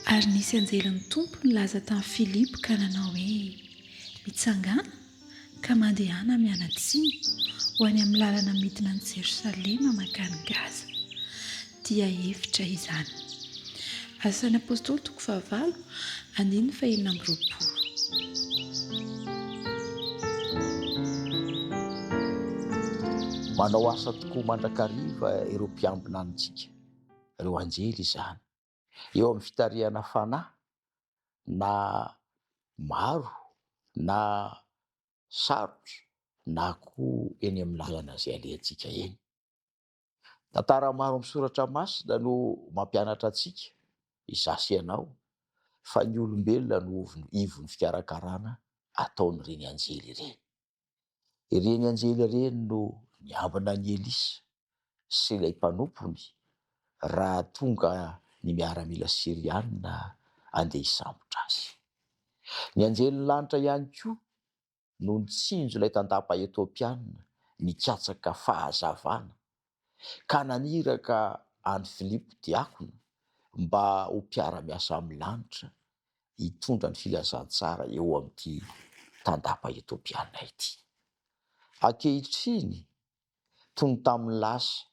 Ary nisy anjelin'ny tompo nilaza tamin'i Filipo ka nanao hoe mitsangana ka mandehana mianatsiny ho any amin'ny lalana midina ny Jerosalema mankany Gaza. Dia efitra izany. Asan'ny Apôstôly 9:1-20. Manao asa tokoa mandrakariva ireo mpiambina antsika, ireo anjely izany, eo amin'ny fitarihana fanahy na maro na sarotra na koa eny amin'ny lalana izay alehantsika eny. Tantara maro amin'ny soratra masina no mampianatra antsika, izasy ianao, fa ny olombelona no ivon'ny fikarakarana ataon'ireny anjely ireny. Ireny anjely ireny no niambina ny Elisa sy ilay mpanompony raha tonga ny miaramila Siriana andeha hisambotra azy. Ny anjelin'ny lanitra ihany koa no nitsinjo ilay tandapa Etopiana nikatsaka fahazavana ka naniraka any Filipo diakona mba ho mpiara-miasa amin'ny lanitra hitondra ny filazantsara eo amin'ity tandapa Etopiana ity. Ankehitriny toy ny tamin'ny lasa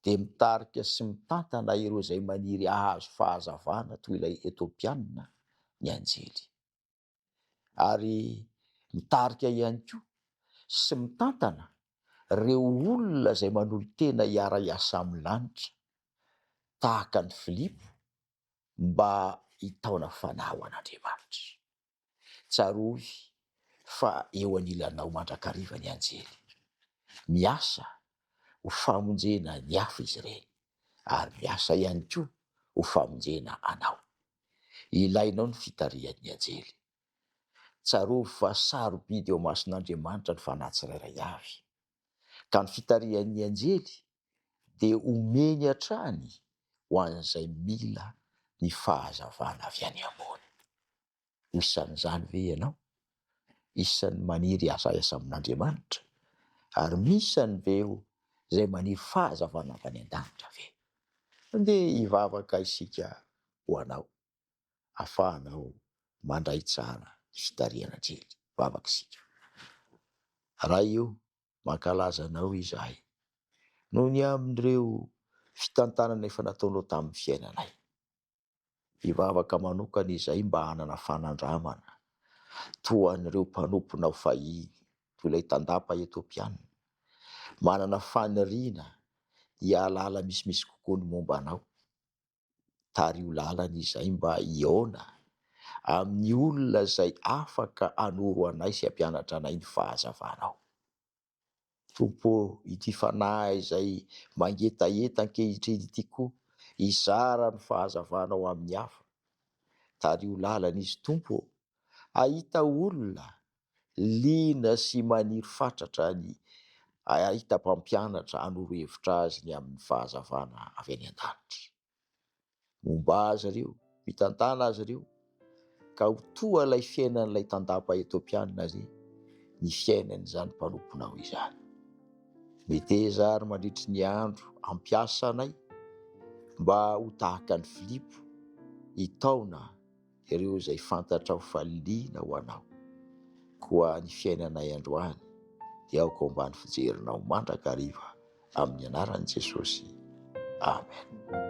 dia mitarika sy mitantana ireo izay maniry ahazo fahazavana toy ilay Etopiana ny anjely. Ary mitarika ihany koa sy mitantana ireo olona izay manolo-tena hiara-iasa amin'ny lanitra tahaka ny Filipo mba hitaona fanahy ho an'Andriamanitra. Tsarovy fa eo anilanao mandrakariva ny anjely. Miasa ho famonjena ny hafa izy ireny, ary miasa ihany koa ho famonjena anao. Ilainao ny fitarihan'ny anjely. Tsarovy fa sarobidy eo mason'Andriamanitra ny fanahy tsirairay avy. Ka ny fitarihan'ny anjely dia omeny hatrany ho an'izay mila ny fahazavana avy any ambony. Isan'izany ve ianao? Isan'ny maniry asa amin'Andriamanitra? Ary misany veo izay maniry fahazavana avy any an-danitra ve? Andeha hivavaka isika ho anao, ahafahanao mandray tsara fitarihana anjely. Vavaka isika. Raha io mankalaza anao izahay noho ny amin'ireo fitantanana efa nataonao tamin'ny fiainanay. Hivavaka manokana izahay mba hanana fanandramana toa an'ireo mpanomponao fahiny toy ilay tandapa Etopiana, manana faniriana hialala misimisy kokoa ny momba anao. Tario lalana izahay mba hiaona amin'ny olona izay afaka hanoro anay sy hampianatra anay ny fahazavanao. Tompo, ity fanahy izay mangetaheta ankehitriny ity koa hizara ny fahazavanao amin'ny hafa. Tario lalana izy Tompo, ahita olona liana sy maniry fatratra ny ahita mpampianatra hanoro hevitra azy ny amin'ny fahazavana avy any an-danitra. Momba azy ireo, mitantana azy ireo, ka ho toa ilay fiainan'ilay tandapa Etopiana ary ny fiainan'izany mpanomponao izany. Meteza ary mandritry ny andro ampiasa anay mba ho tahaka ny Filipo, hitaona ireo izay fantatra ho faliana ho anao. Koa ny fiainanay androany dia aoko ambany fijerinao mandrakariva amin'ny anaran'i Jesosy. Amen.